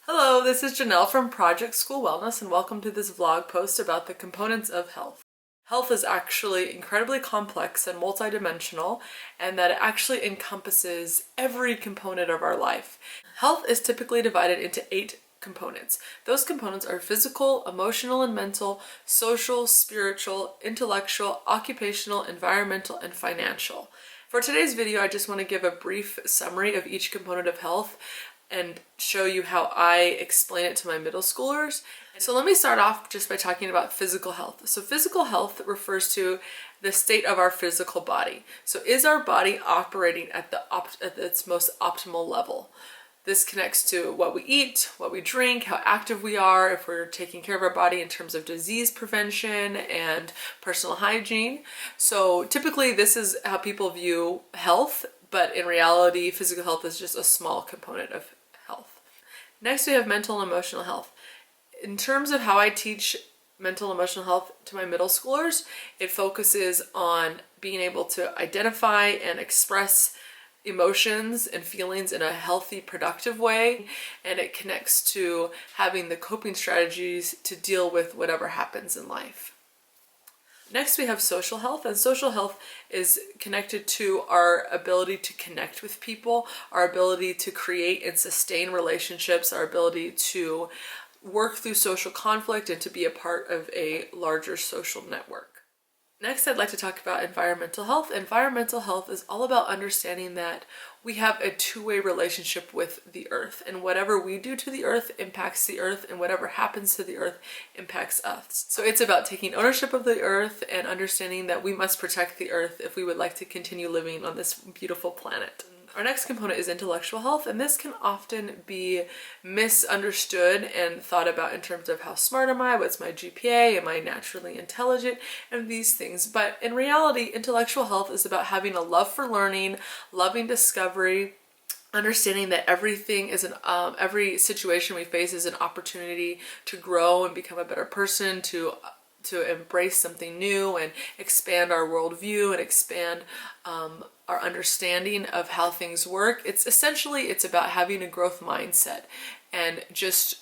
Hello, this is Janelle from Project School Wellness, and welcome to this vlog post about the components of health. Health is actually incredibly complex and multidimensional, and that it actually encompasses every component of our life. Health is typically divided into 8 components. Those components are physical, emotional and mental, social, spiritual, intellectual, occupational, environmental, and financial. For today's video, I just want to give a brief summary of each component of health and show you how I explain it to my middle schoolers. So let me start off just by talking about physical health. So physical health refers to the state of our physical body. So is our body operating at its most optimal level? This connects to what we eat, what we drink, how active we are, if we're taking care of our body in terms of disease prevention and personal hygiene. So typically this is how people view health, but in reality, physical health is just a small component of health. Next, we have mental and emotional health. In terms of how I teach mental and emotional health to my middle schoolers, it focuses on being able to identify and express emotions and feelings in a healthy, productive way, and it connects to having the coping strategies to deal with whatever happens in life. Next, we have social health, and social health is connected to our ability to connect with people, our ability to create and sustain relationships, our ability to work through social conflict and to be a part of a larger social network. Next, I'd like to talk about environmental health. Environmental health is all about understanding that we have a two-way relationship with the earth, and whatever we do to the earth impacts the earth, and whatever happens to the earth impacts us. So it's about taking ownership of the earth and understanding that we must protect the earth if we would like to continue living on this beautiful planet. Our next component is intellectual health, and this can often be misunderstood and thought about in terms of how smart am I, what's my GPA, am I naturally intelligent, and these things. But in reality, intellectual health is about having a love for learning, loving discovery, understanding that everything is every situation we face is an opportunity to grow and become a better person, to embrace something new and expand our worldview and expand our understanding of how things work. It's about having a growth mindset and just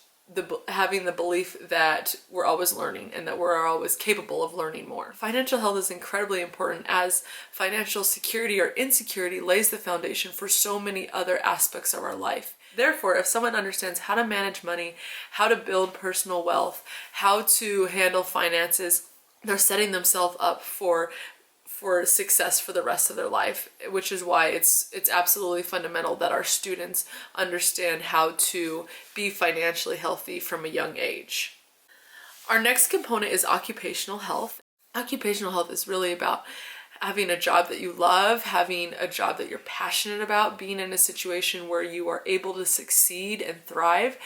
having the belief that we're always learning and that we're always capable of learning more. Financial health is incredibly important, as financial security or insecurity lays the foundation for so many other aspects of our life. Therefore, if someone understands how to manage money, how to build personal wealth, how to handle finances, they're setting themselves up for success for the rest of their life, which is why it's absolutely fundamental that our students understand how to be financially healthy from a young age. Our next component is occupational health. Occupational health is really about having a job that you love, having a job that you're passionate about, being in a situation where you are able to succeed and thrive.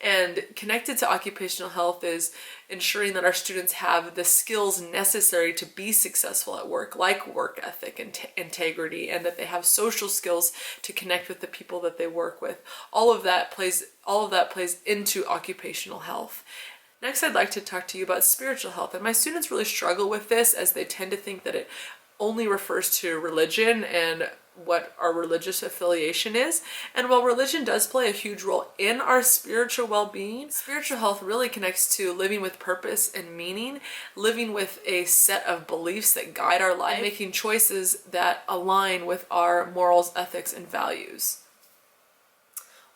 And connected to occupational health is ensuring that our students have the skills necessary to be successful at work, like work ethic and integrity, and that they have social skills to connect with the people that they work with. All of that plays into occupational health. Next, I'd like to talk to you about spiritual health. And my students really struggle with this, as they tend to think that it only refers to religion and what our religious affiliation is. And while religion does play a huge role in our spiritual well-being, spiritual health really connects to living with purpose and meaning, living with a set of beliefs that guide our life, and making choices that align with our morals, ethics, and values.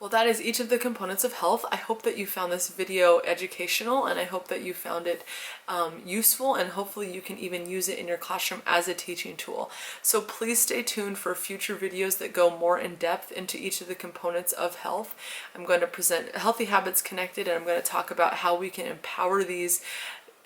Well, that is each of the components of health. I hope that you found this video educational, and I hope that you found it useful, and hopefully you can even use it in your classroom as a teaching tool. So please stay tuned for future videos that go more in depth into each of the components of health. I'm going to present Healthy Habits Connected, and I'm going to talk about how we can empower these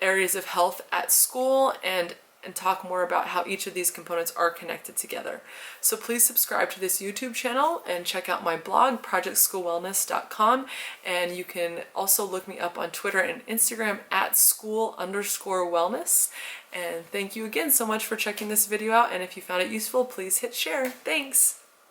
areas of health at school and talk more about how each of these components are connected together. So please subscribe to this YouTube channel and check out my blog, projectschoolwellness.com, and you can also look me up on Twitter and Instagram at school_wellness. And thank you again so much for checking this video out, and if you found it useful, please hit share. Thanks!